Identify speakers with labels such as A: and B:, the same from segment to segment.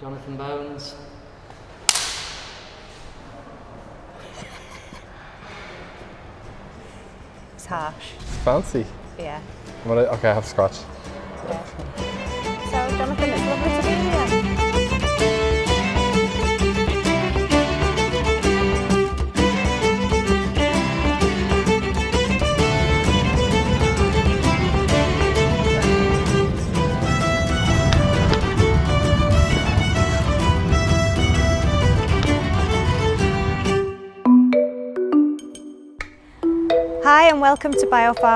A: Jonathan Bones.
B: It's harsh.
C: It's fancy.
B: Yeah.
C: Well, okay, I have to scratch.
B: Yeah. So, Jonathan, it's lovely to be here. Hi and welcome to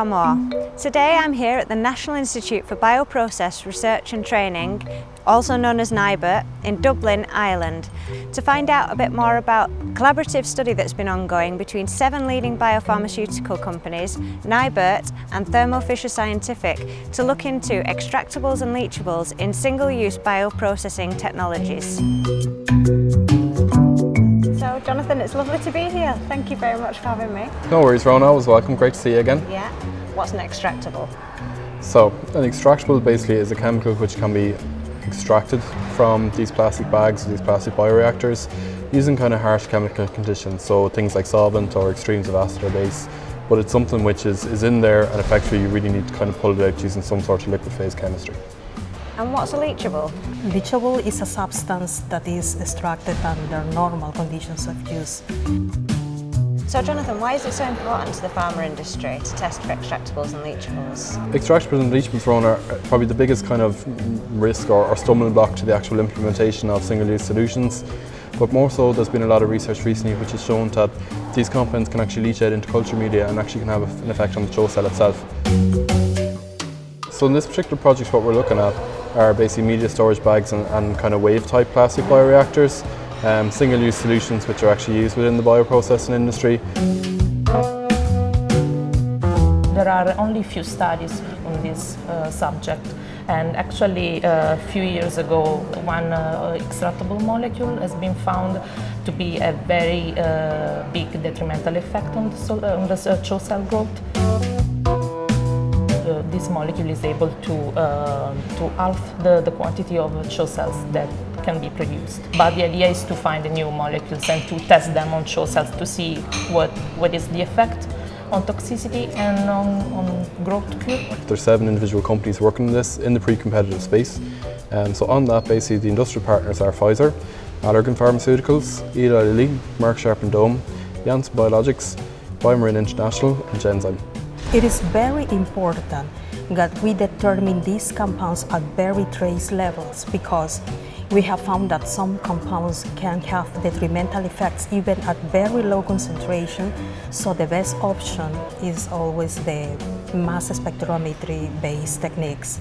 B: More. Today I'm here at the National Institute for Bioprocess Research and Training, also known as NIBRT, in Dublin, Ireland, to find out a bit more about a collaborative study that's been ongoing between 7 leading biopharmaceutical companies, NIBRT and ThermoFisher Scientific, to look into extractables and leachables in single-use bioprocessing technologies. So, Jonathan, it's lovely to be here. Thank you very much for having me.
C: No worries, Rowan, always welcome. Great to see you again.
B: Yeah. What's an extractable?
C: So, an extractable basically is a chemical which can be extracted from these plastic bags, these plastic bioreactors, using kind of harsh chemical conditions, so things like solvent or extremes of acid or base. But it's something which is in there, and effectively you really need to kind of pull it out using some sort of liquid phase chemistry.
B: And what's a leachable?
D: Leachable is a substance that is extracted under normal conditions of use.
B: So, Jonathan, why is it so important to the pharma industry to test for extractables and leachables?
C: Extractables and leachables, Rowan, are probably the biggest kind of risk or stumbling block to the actual implementation of single-use solutions. But more so, there's been a lot of research recently which has shown that these compounds can actually leach out into culture media and actually can have an effect on the CHO cell itself. So in this particular project, what we're looking at are basically media storage bags and kind of wave-type plastic bioreactors, single-use solutions which are actually used within the bioprocessing industry.
E: There are only few studies on this subject, and actually a few years ago one extractable molecule has been found to be a very big detrimental effect on the CHO cell growth. This molecule is able to halve the quantity of CHO cells that can be produced. But the idea is to find the new molecules and to test them on CHO cells to see what is the effect on toxicity and on growth curve.
C: There's 7 individual companies working on this in the pre-competitive space. So on that, basically the industrial partners are Pfizer, Allergan Pharmaceuticals, Eli Lilly, Merck Sharp and Dome, Janssen Biologics, Biomarin International and Genzyme.
D: It is very important that we determine these compounds at very trace levels, because we have found that some compounds can have detrimental effects even at very low concentration, so the best option is always the mass spectrometry based techniques.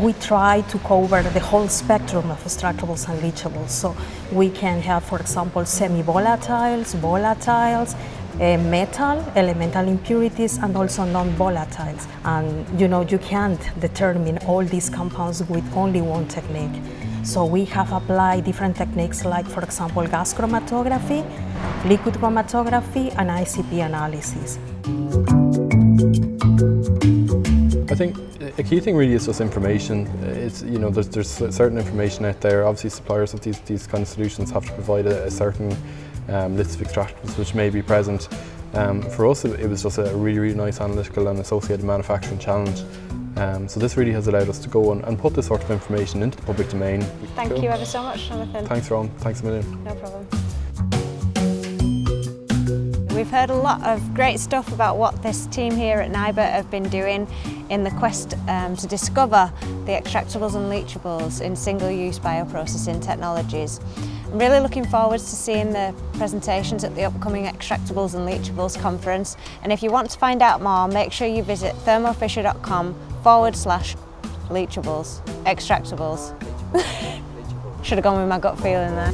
D: We try to cover the whole spectrum of extractables and leachables, so we can have, for example, semi-volatiles, volatiles, metal, elemental impurities, and also non-volatiles. And you can't determine all these compounds with only one technique. So we have applied different techniques like, for example, gas chromatography, liquid chromatography, and ICP analysis.
C: I think a key thing really is just information. It's, there's certain information out there. Obviously, suppliers of these kind of solutions have to provide a certain list of extractables which may be present. For us, it was just a really, really nice analytical and associated manufacturing challenge. So this really has allowed us to go and put this sort of information into the public domain.
B: Thank you ever so much, Jonathan.
C: Thanks, Ron. Thanks a million.
B: No problem. We've heard a lot of great stuff about what this team here at NIBRT have been doing in the quest to discover the extractables and leachables in single-use bioprocessing technologies. I'm really looking forward to seeing the presentations at the upcoming Extractables and Leachables conference, and if you want to find out more, make sure you visit thermofisher.com/leachables, extractables. Should have gone with my gut feeling there.